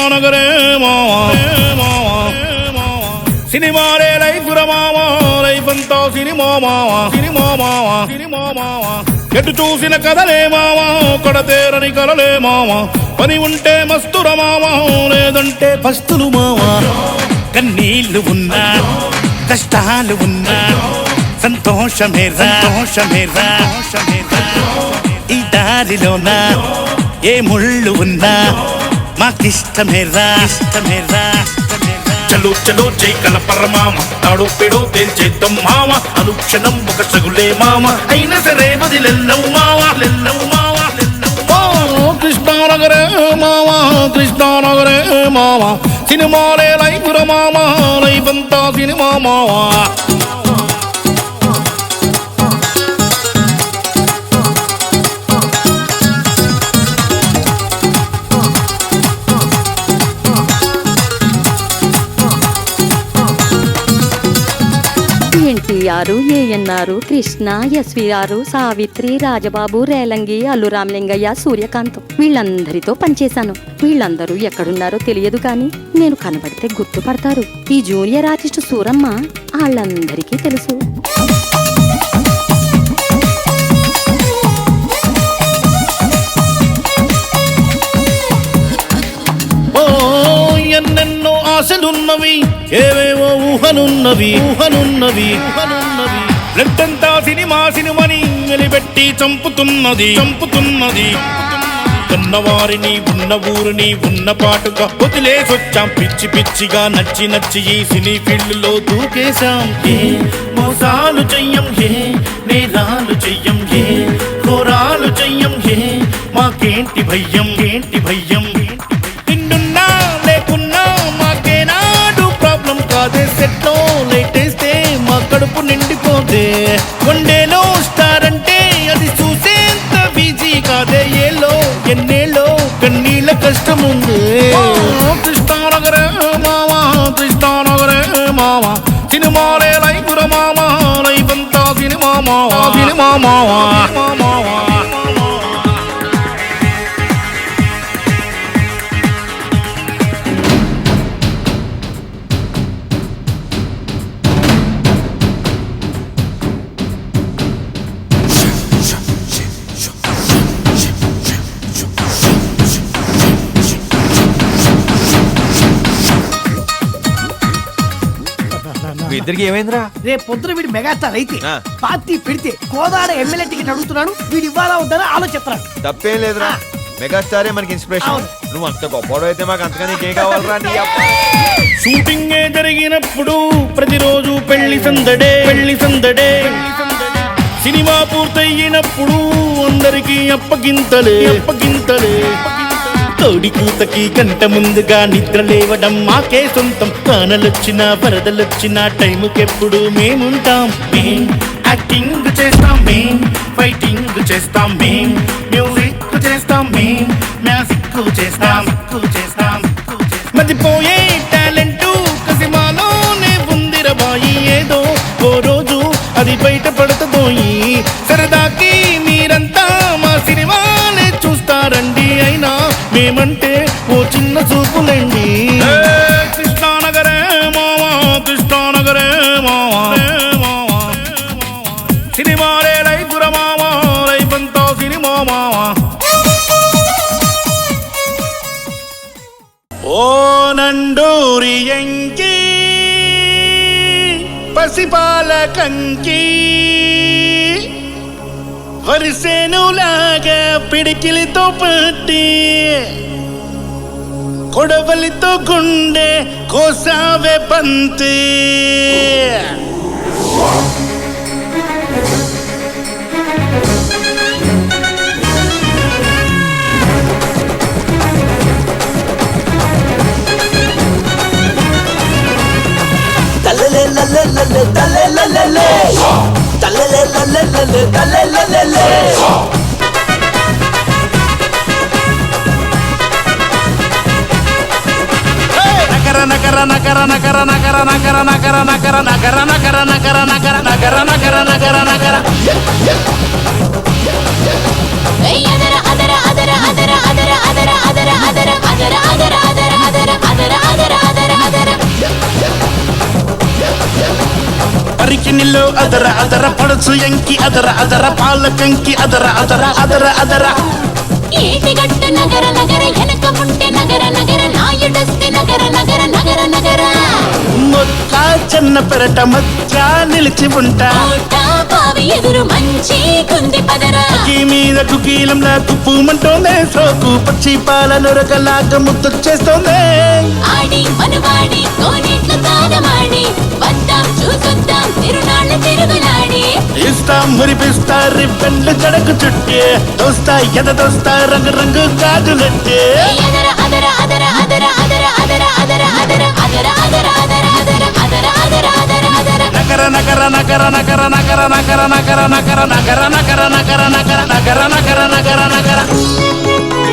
కృష్ణానగరే మావా సినిమాలే లైఫ్ ర మావా లైఫ్ అంతా సినిమా మావా సినిమా మావా సినిమా మావా ఎటు చూసిన కథలే మావా కొడతేరని కలలే మావా పని ఉంటే మస్తుర మావా లేదంటే పస్తులు మావా కన్నీళ్లు ఉన్నా కష్టాలు ఉన్నా సంతోషమేరా సంతోషమేరా ఈ దారిలోనా ఏ ముళ్ళు ఉన్నా మాకిష్టమేరా ఇష్టమేరా చలో చలో జై కలపర మామ తాడు పెడో తేల్చేద్దాం మామ అనుక్షణం ఒక సగులే మామ అయినా సరే వదిలెల్లవు మావా లెల్లవు మావా కృష్ణానగరే మావా కృష్ణానగరే మావా సినిమాలే లైఫ్ ర మామా లైఫ్ అంతా సినిమా మావా ఎన్టీఆర్, ఏఎన్ఆర్, కృష్ణ, ఎస్వీఆర్, సావిత్రి, రాజబాబు, రేలంగి, అల్లు రామలింగయ్య, సూర్యకాంతం వీళ్ళందరితో పనిచేశాను. వీళ్ళందరూ ఎక్కడున్నారో తెలియదు కానీ నేను కనబడితే గుర్తుపడతారు. ఈ జూనియర్ ఆర్టిస్ట్ సూరమ్మ వాళ్ళందరికీ తెలుసు. ఎన్నెన్నో ఆశలున్నవి ఏవేవో ఊహనున్నవి ఊహనున్నవి ఊహనున్నవి లెక్కంతా సినిమా సినిమని వెలిపెట్టి చంపుతున్నది చంపుతున్నది ఉన్నవారిని ఉన్న ఊరిని ఉన్న పాటుగా వదిలేసొచ్చాం పిచ్చి పిచ్చిగా నచ్చి నచ్చి ఈ సినీ ఫీల్డ్ లో దూకేశాం. ఏ మోసాలు చెయ్యం ఏ నేరాలు చెయ్యం ఏ ఘోరాలు చెయ్యం ఏ మాకేంటి భయ్యం ఏంటి భయ్యం నిన్నున్నా లేకున్నా మాకేనాడు ప్రాబ్లం కాదే సెట్లో లేటేస్తే మా కడుపు నిండిపోతే కొండేలో స్టార్ అంటే అది చూసేంత బిజీ కాదే ఏలో ఎన్నేలో కన్నీళ్ళ కష్టం ఉంది. కృష్ణానగరే మావా కృష్ణానగరే మావా సినిమాలే లైఫ్ ర మామా లైఫ్ అంతా సినిమా మావా సినిమా మావా మావా ఇద్దరికి ఏమైందిరా? రేపు పొద్దున వీడు మెగాస్టార్ అయితే పార్టీ పెడితే కోదాడ ఎమ్మెల్యే టికెట్ అడుగుతున్నాడు. వీడు ఇవ్వాలా వద్దని ఆలోచిస్తున్నాడు. తప్పేం లేదురా, మెగాస్టారే మనకి ఇన్స్పిరేషన్. నువ్వు అంత గొప్పవాడు అయితే మాకు అంతగా నీకేం కావాలరా? షూటింగ్ జరిగినప్పుడు ప్రతిరోజు పెళ్లి సందడే పెళ్లి సందడే సినిమా పూర్తయినప్పుడు అందరికీ అప్పగింతలే అప్పగింతలే తోడి కూతకి గంట ముందుగా నిద్ర లేవడం మాకే సొంతం. కానలొచ్చినా వరదలొచ్చినా టైముకెప్పుడు మేముంటాం. మేం యాక్టింగ్ చేస్తాం, మేం ఫైటింగ్ చేస్తాం, మేం మ్యూజిక్ చేస్తాం, మేం మ్యాజిక్ చేస్తాం చేస్తాం మతిపోయే టాలెంట్ కసిమాలోనే ఉందిరబాయి. ఏదో ఓ రోజు అది బయట పడుతుందోయి. సరదాకి మీరంతా మా సినిమానే చూస్తారండి, అయినా మేమంటే ఓ చిన్న చూపులండి. కృష్ణానగరే మావా కృష్ణానగరే మావా సినిమాలే లైఫ్ ర మావా లైఫ్ అంతా సినిమా మావా. ఓ నండూరి ఎంకి పసిపాల కంకి వరిసేనులాగా పిడికిలితో పట్టి కొడవలితో గుండె కోసావే బంతి. తల్లలే లల్లే లల్లే తల్లే లల్లే తల్లలే లల్లే లల్లే తల్లే లల్లే నకర నకర నకర నకర నకర నకర నకర నకర నకర నకర నకర నకర నకర నకర నకర నకర adara adara adara adara adara adara adara adara adara adara adara adara పరికి నిల్లు అదర అదర పడసు ఎంకి అదర అదర పాలకంకి అదర అదర అదర అదర ఏటిగట్టు నగర నగర వెనక ఉంటే నగర నగర నాయుడస్తే నగర నగర నగర నగర మొక్క చిన్న పెరట మధ్య నిలిచి ఉంటా కోట బావి ఎదురు మంచి కుంది పదర ఈ మీద కుకీలంలా కుప్పుమంటోందే సోకు పచ్చి పాల నొరకలాగా ముద్దొచ్చేస్తోందే ఆడి మనువాడి కోనేట్లు తానమాడి వద్దాం చూసొద్దాం తిరునాళ్ళ తిరుగులాడి ఇస్తా మురిపిస్తా రిబ్బన్లు జడకు చుట్టే దోస్తా ఎద దోస్తా రంగు రంగు గాజులెట్టే అదర అదర అదర అదర అదర అదర అదర అదర అదర అదర అదర అదర అదర అదర అదర అదర నగర నగర నగర నగర నగర నగర నగర నగర నగర నగర నగర నగర నగర నగర నగర నగర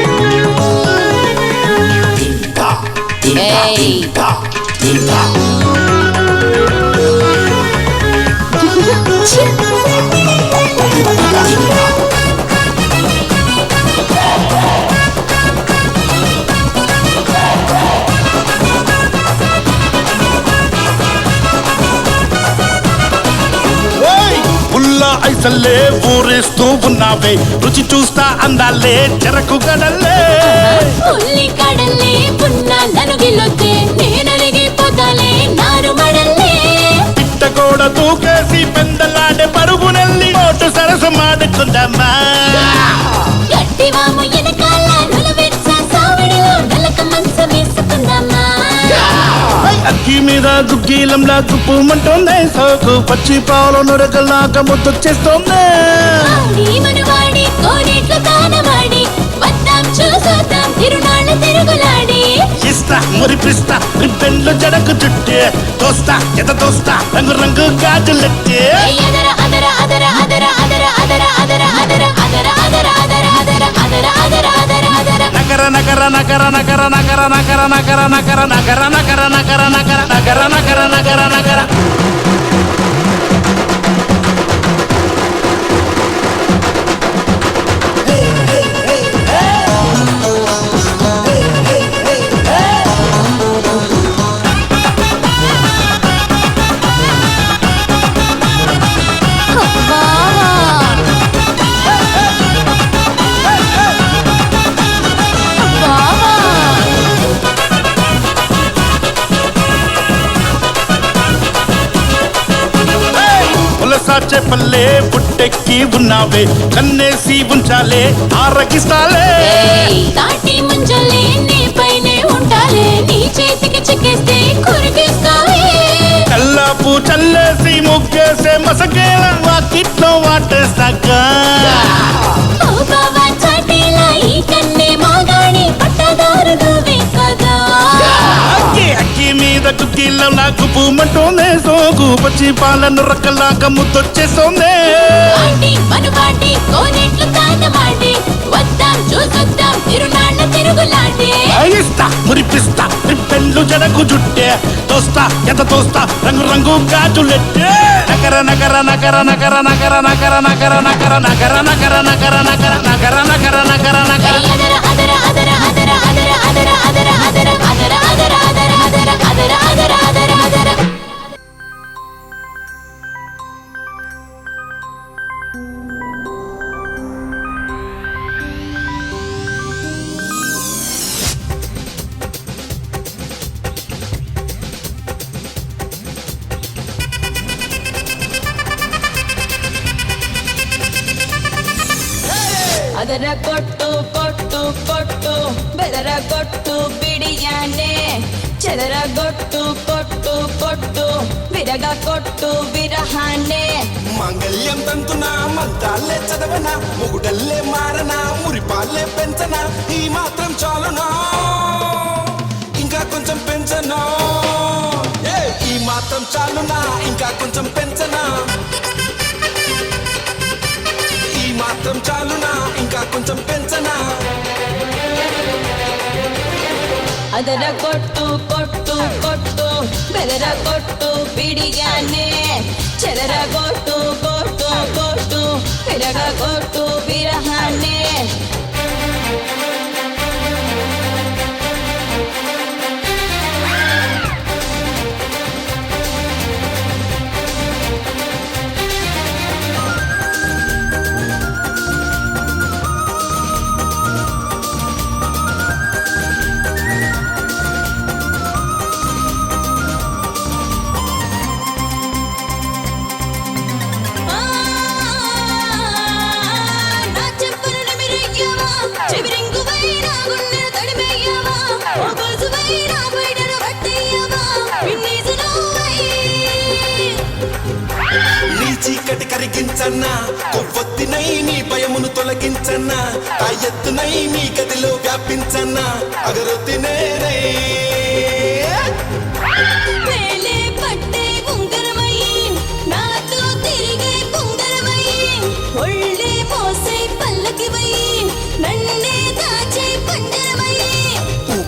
ఏయ్ ఉల్లా ఐసల్లే ఊరేస్తూ ఉన్నావే రుచి చూస్తా అందాలే చెరకు గడల్లే ఉల్లి కడల్లే పున్న నలుగిలొద్దే నేనలిగిపోతాలే నారు మడల్లే పిట్ట కూడా తూకేసి పెందలాడే పరుగు నెల్లి ఓటు సరస మాడుకుందమ్మా గట్టివాము ఎనకాల నులవెచ్చ సావిడిలో నలక మంచం వేసుకుందామా అక్కి మీద దుగ్గీలంలా కుప్పుమంటోందే సోకు పచ్చి పాలు నొరకలాగా ముద్దొచ్చేస్తోందే ఆడి మనువాడి కోనేట్లు తానమాడి వద్దాం చూసొద్దాం తిరునాళ్ళ తిరుగులాడి ఇస్తా మురిపిస్తా రిబ్బన్లు జడకు చుట్టే దోస్తా ఎద దోస్తా రంగు రంగు గాజులెట్టే అదర అదర అదర అదర అదర అదర అదర అదర అదర అదర అదర అదర అదర అదర అదర అదర నగర నగర నగర నగర నగర నగర నగర నగర నగర నగర నగర నగర నగర నగర నగర నగర పులసాచే పల్లె పుట్టెక్కి ఉన్నావే కన్నేసి ఉంచాలే ఆరగిస్తాలే తాటి ముంజలే నీ పైనే ఉంటాలే నీ చేతికి చిక్కేస్తే కురికిస్తావే కల్లాపు చల్లేసి ముగ్గేసే మసకేల వాకిట్లో వాటేస్తాక ఓ బావా చాటీలా ఈ కన్నే మోగాడి పట్టదారు నువ్వే కదా అక్కి అక్కి మీద కుక్కీలో నాకు పూమంటోందే సోకు పచ్చి పాలను రక్కలాగా ముద్దొచ్చేస్తోందే ఆడి మనువాడి కోనేట్లు తానమాడి వద్దాం చూసొద్దాం తిరునాళ్ళ తిరుగులాడి ఇస్తా మురిపిస్తా రిబ్బన్లు జడకు జుట్టే తోస్తా ఎద తోస్తా రంగు రంగు గాజులెట్టే నగర నగర నగర నగర నగర నగర నగర నగర నగర నగర నగర నగర నగర నగర నగర నగర అదర అదర అదర అదర అదర అదర అదర అదర అదర అదర అదర అదర అదర అదర అదర అదర ಅದರ ಕೊಟ್ಟು ಕೊಟ್ಟು ಕೊಟ್ಟು ಬೆದರ ಕೊಟ್ಟು ಬಿಡಿಯಾನೆ చెదర గొట్టు కొట్టు కొట్టు విరగ కొట్టు విరహానే మాంగళ్యం తంతున మంత్రాలే చదవన మొగుడల్లే మారన మురిపాలే పెంచన ఈ మాత్రం చాలునా ఇంకా కొంచెం పెంచనా ఈ మాత్రం చాలునా ఇంకా కొంచెం పెంచనా ఈ మాత్రం చాలునా ఇంకా కొంచెం పెంచనా ಅದರ ಕೊಟ್ಟು ಕೊಟ್ಟು ಕೊಟ್ಟು ಬೆದರ ಕೊಟ್ಟು ಬಿಡಿಯಾನೆ చెదర కొట్టు కొట్టు కొట్టు విరగ కొట్టు విరహానే కరిగించన్నా కొవ్వొత్తినై నీ భయమును తొలగించన్నా ఆ ఎత్తునై నీ గదిలో వ్యాపించన్నా అగరొత్తినేనై వేలే పట్టే ఉంగరమై నాతో తిరిగే ఉంగరమై ఒళ్ళే మోసే పల్లకివై నన్నే దాచే పంజరమై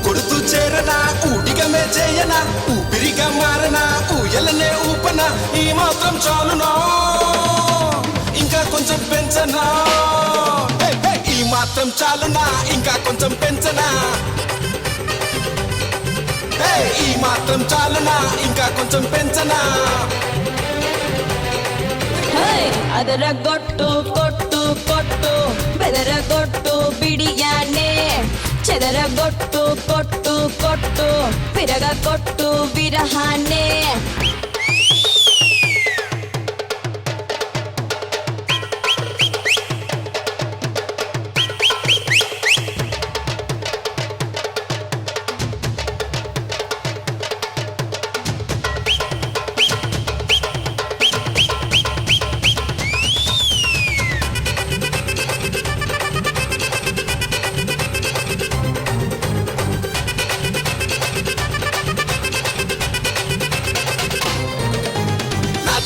కొడుతూ చేరనా ఊడిగమే చేయనా ఊపిరిగా మారనా ఊయలనే ఊపనా ఈ మాత్రం చాలునా ఇంకా కొంచెం పెంచనా ఈ మాత్రం చాలునా ఇంకా కొంచెం పెంచనా ఈ మాత్రం చాలునా ఇంకా కొంచెం పెంచనా అదరగొట్టు కొట్టు కొట్టు బెదరగొట్టు బిడియానే చెదరగొట్టు కొట్టు కొట్టు విరగొట్టు విరహానే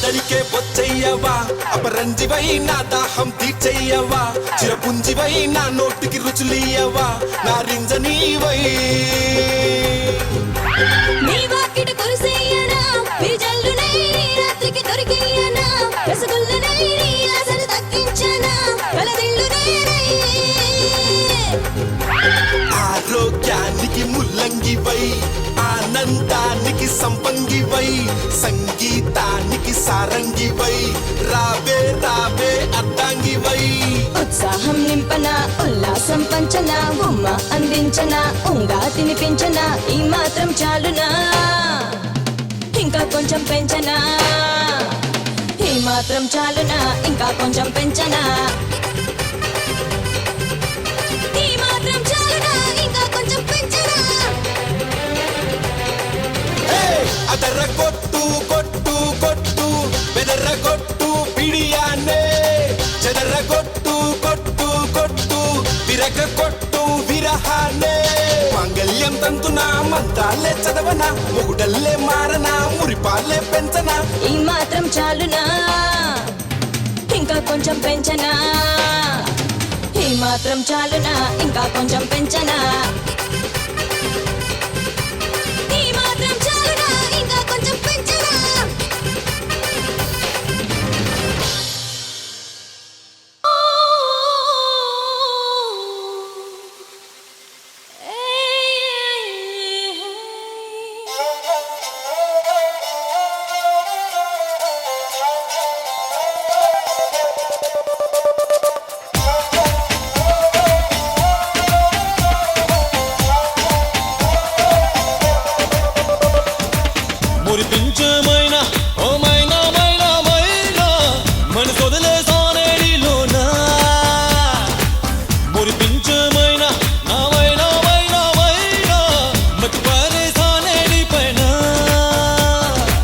దరికే వచ్చయ్యవా అపరంజివై నా దాహం తీర్చయ్యవా చిరపుంజివై నా నోటికి రుచులియవా నా రింజనీవై నీ వాకిట కురిసేయనా విజల్లునై రాత్రికి దొరికేయనా రసగుల్లనై నీ ఆశలు తగ్గించనా కలదిల్లునై ఆరోగ్యానికి ముల్లంగివై ఆనందానికి సంపంగివై సంగీతానికి సారంగివై రావే రావే అర్ధాంగివై ఉత్సాహం నింపన ఉల్లాసం పంచన ఉమ్మ అందించన ఉంగా తినిపించన ఈ మాత్రం చాలునా ఇంకా కొంచెం పెంచనా ఈ మాత్రం చాలునా ఇంకా కొంచెం పెంచనా ఈ మాత్రం చాలునా ఇంకా కొంచెం పెంచనా అదర కొట్టు కొట్టు కొట్టు బెదర కొట్టు పిడియానే చెదర కొట్టు కొట్టు కొట్టు విరగ కొట్టు విరహానే మాంగళ్యం తంతునా మంత్రాలే చదవనా మొగుడల్లే మారనా మురిపాలే పెంచనా ఈ మాత్రం చాలునా ఇంకా కొంచెం పెంచనా ఈ మాత్రం చాలునా ఇంకా కొంచెం పెంచనా ఈ మాత్రం చాలునా ఇంకా కొంచెం పెంచనా మురిపించమైనా ఓ మైనా మైనా మైనా మనసు వదిలేసానేడిలోనా మురిపించమైనా నా మైనా మైనా మైనా మతి పారేసానేడి పైన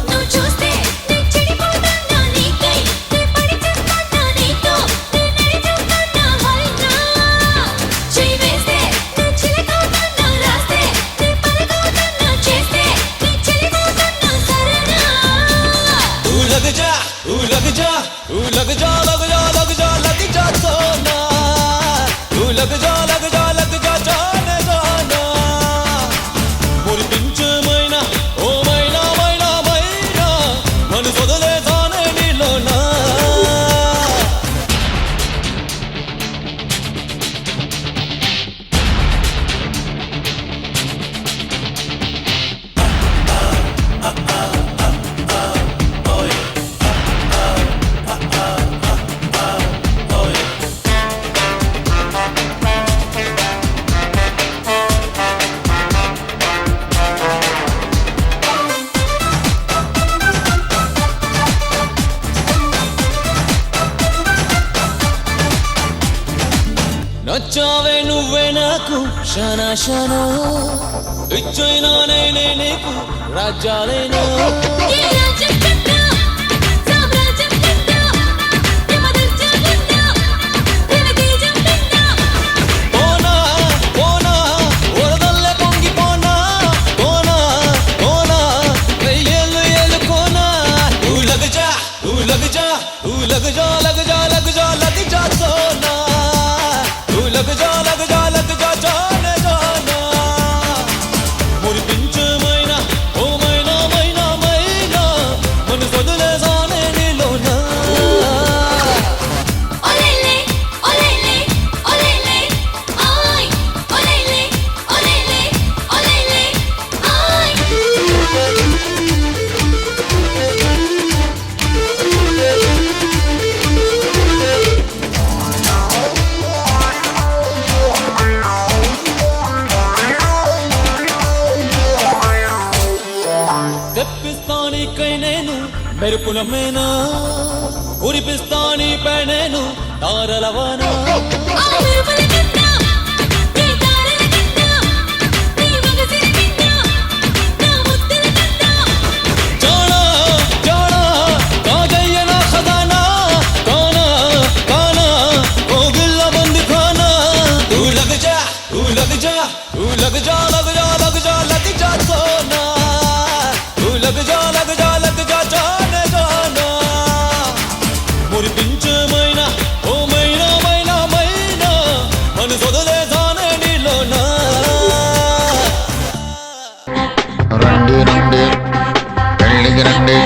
నువ్వు చూస్తే నే చెడిపోతున్నా నీకై నే పడి చేస్తున్నా నీతో నే నడిచేస్తున్నా హైనా చెయ్యి వేస్తే నే చిలకవుతున్నా రాస్తే నే పలకవుతున్నా చేస్తే నే చెలిపోతున్నా సరేనా तू लग जा तू लग जा तू लग जा लग जा लग जा लग जा सोना तू लग जा लग जा लग जा जाने जाना మురిపించమైనా ఓ మైనా మైనా మైనా మనసు వదిలేసానేడిలోనా నచ్చావే నువ్వే నాకు షనా షనా ఇచ్చైనా నేనే నీకు రాజ్యాలేనా ఏ రాజ్యం కట్టా సామ్రాజ్యం కట్టా మెరుపుల మేనా కురిపిస్తా నీ పెనేను తారలవాన ఆ మెరుపుల కట్ట నీ తారల కట్ట నీ మగసిరి కట్ట నా ముద్దుల కట్ట జానా జానా కాజయ్య నా ఖజానా కానా కానా ఓ గిల్ల బంది ఖానా తూ లగ్ జా తూ లగ్ జా తూ లగ్ జా లగ్ జా లగ్ జా లగ్ జా సోనా తూ లగ్ జా లగ్ జా లగ్ జా జానే జానా మురిపించే మైనా ఓ మైనా మైనా మైనా మన సొదలే జానే నీలోనా రండి రండి పెళ్ళికి రండి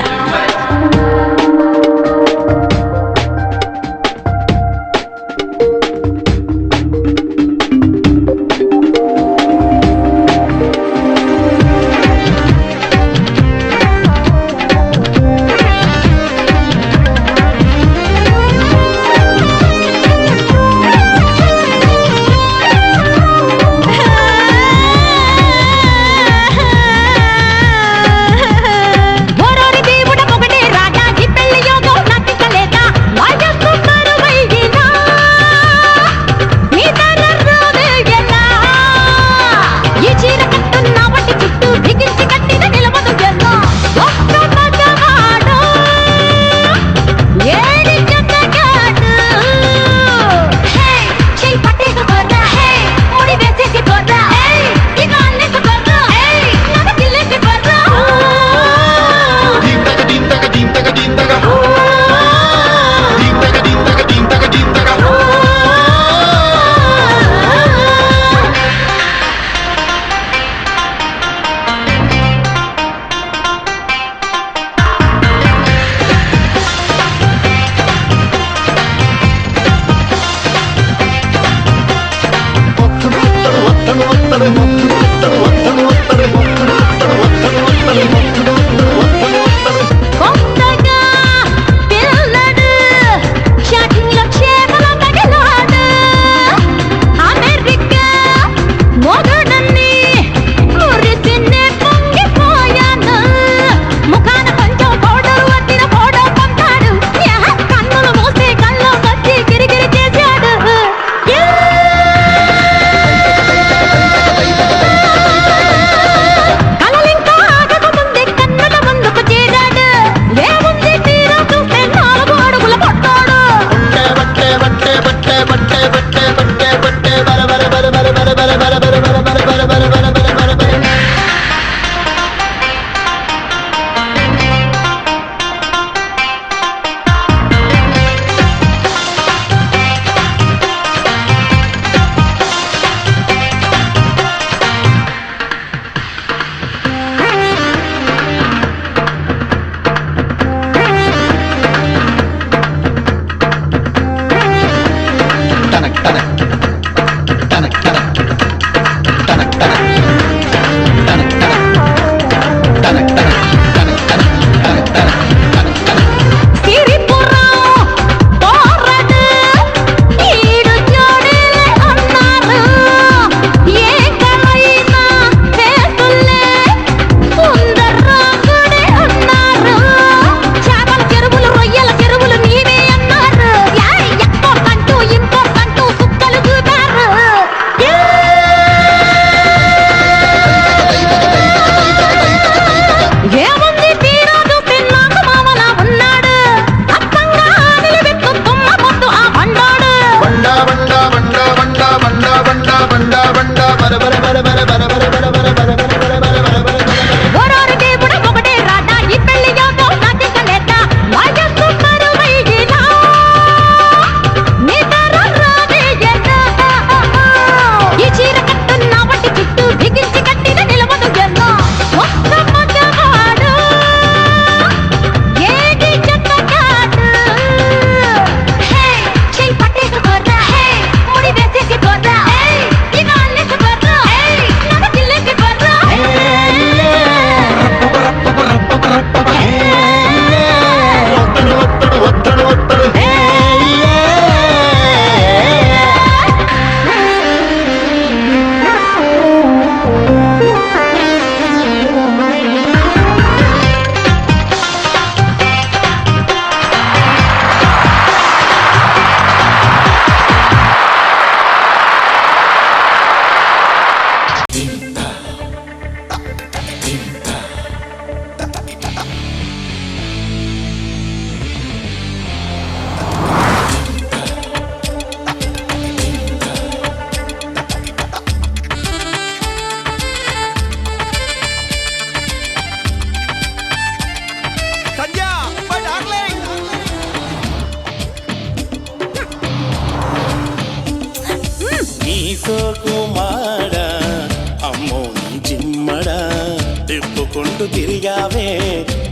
తిప్పుకుంటూ తిరిగావే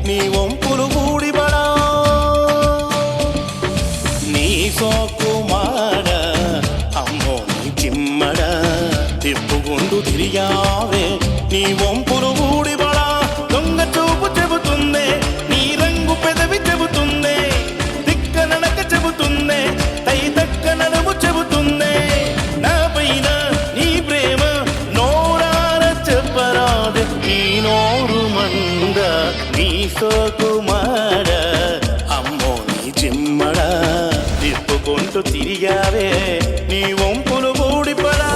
నీ వంపులు ఊడిబడా నీ సోకు మాడ అమ్మో నీ చిమ్మడ తిప్పుకుంటూ తిరిగావే నీ వంపులు ఊడిబడా దొంగ చూపు చెబుతుందే నీ రంగు పెదవి చెబుతుందే దిక్క నడక చెబుతుందే తై దక్క నడుము చెబుతుందే నా పైన నీ ప్రేమ నోరార చెప్పరాదు నీ నోరు మంద నీ సోకు మాడ అమ్మో నీ చిమ్మడ తిప్పుకుంటూ తిరిగావే నీ వంపులు ఊడిపడా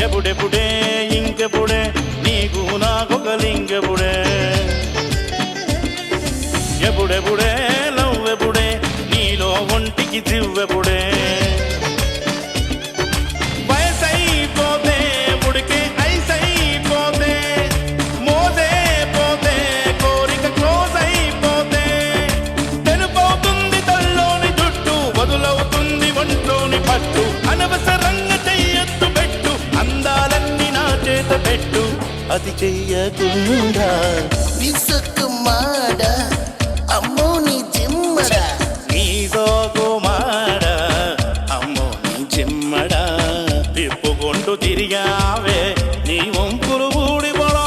ఎప్పుడెప్పుడే ఇంకెప్పుడే నీకు నాకొక లింకెప్పుడే ఎప్పుడెప్పుడే నవ్వెప్పుడే నీలో ఒంటికి జివ్వెప్పుడే వయసైపోతే ఉడికే ఐసైపోతే మోదే పోతే కోరిక క్లోజ్ అయిపోతే తెలుపవుతుంది తల్లోని జుట్టు వదులవుతుంది ఒంట్లోని పట్టు అనవసరంగా చెయ్యొద్దు పెట్టు అందాలన్నీ నా చేత పెట్టు అది చెయ్యకుండా విసుకుమాడ అమ్మో నీ జిమ్మడ నీ సోకుమాడ అమ్మో నీ చిమ్మడ తిప్పుకుంటూ తిరిగావే నీ వంపులు ఊడిపడా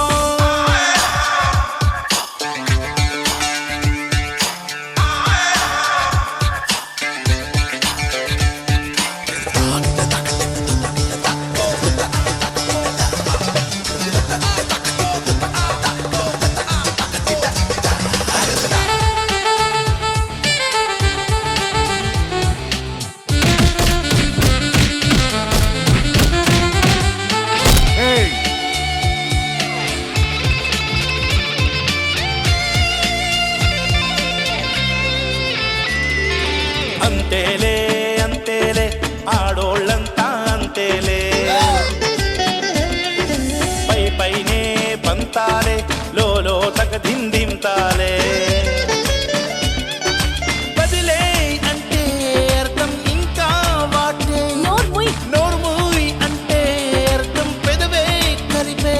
అంతేలే అంతేలే ఆడోళ్ళంతా అంతేలే పై పైనే పంతాలే లోలో తగ దిందింతాలే బదిలే అంటే అర్థం ఇంకా వాటే నోర్మూయి అంటే అర్థం పెదవే కరిపే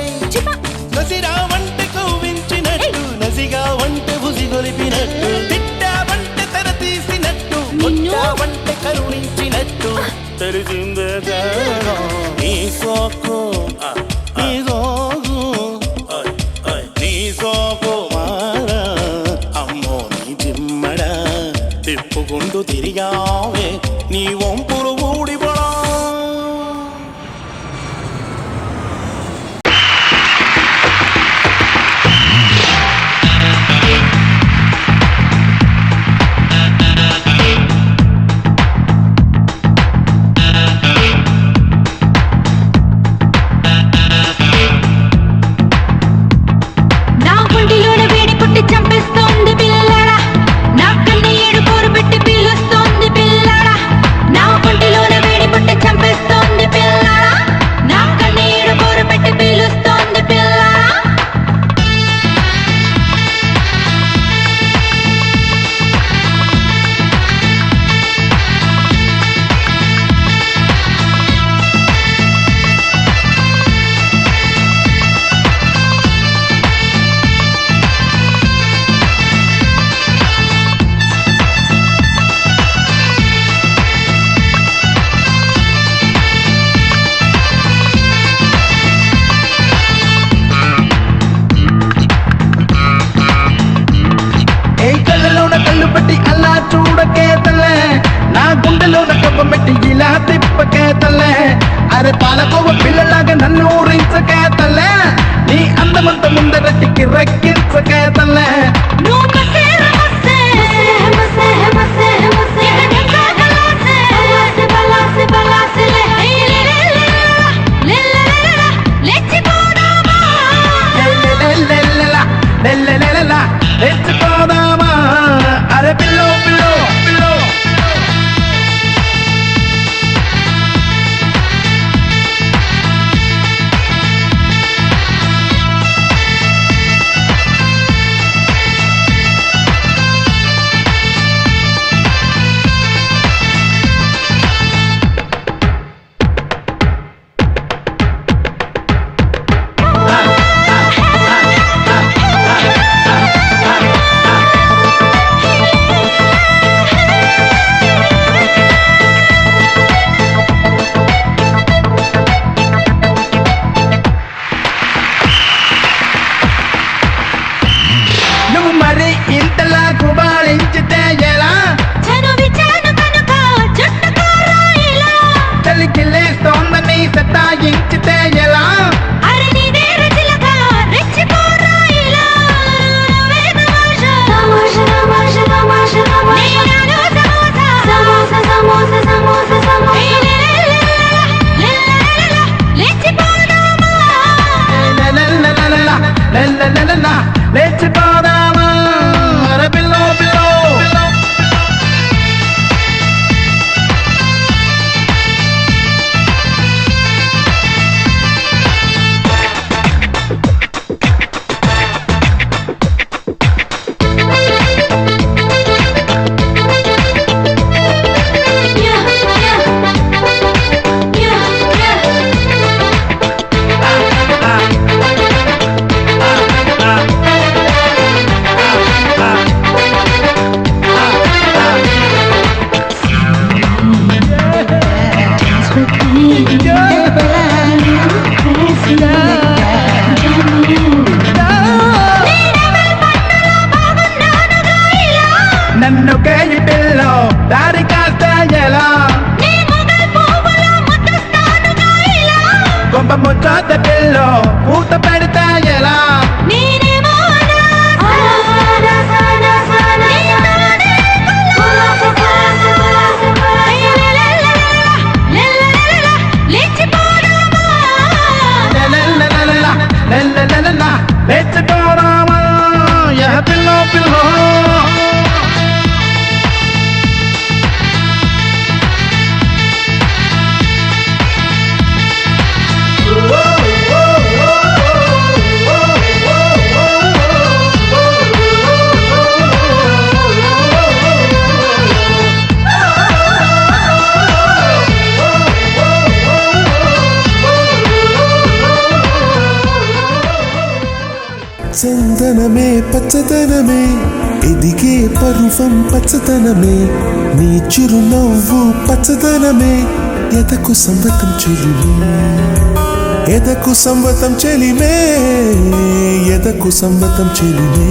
నసిరా వంట కవ్వించినట్టు నసిగా వంట భుసి గొలిపినట్టు తిట్టావంటే తెర తీసినట్టు వంట కరుణించినట్టు తెలిసిందే తేడా. నీ సోకు నీ సోకు నీ సోకు మార అమ్మో నీ జిమ్మడ తిప్పుకుంటూ తిరిగావే నీ వంపులు ఊడిపడా నా గుండెలోన వేడి పుట్టి చంపేస్తోంది పిల్లడా నా కన్న ఏడు కోరు పెట్టి పిలుస్తోంది పిల్లడా నా గుండెలోన వేడి పుట్టి చంపేస్తోంది పిల్లడా నా కన్న ఏడు కోరు పెట్టి పిలుస్తోంది పిల్లడా ఏ కళ్ళలోన కళ్ళు పెట్టి అలా చూడకే తల్లే నా గుండెలోన కప్ప పెట్టి ఇలా తిప్పకే తల్లే అరే పాలకోవ పిల్లలాగా నన్ను ఊరించకే తల్లే నీ అందమంత ముందరటికి రెక్కించకే తల్లే నువ్వు మసేర మసే మసే మసే మసే గలాసే బలాసే బలాసే లే లే లే కొంప ముచ్చాత పిల్లో పూత పెడతా ఎలా నేనేమో సానా సానా సానా నీతోనే లేచిపోదామా లేచిపోరామా యహ పిల్లో పిల్లో చందనమే పచ్చదనమే ఎదిగే పరువం పచ్చదనమే నీ చిరునవ్వు పచ్చదనమే ఎదకు సంవతం చెలిమే ఎదకు సంవతం చెలిమే ఎదకు సంవతం చెలిమే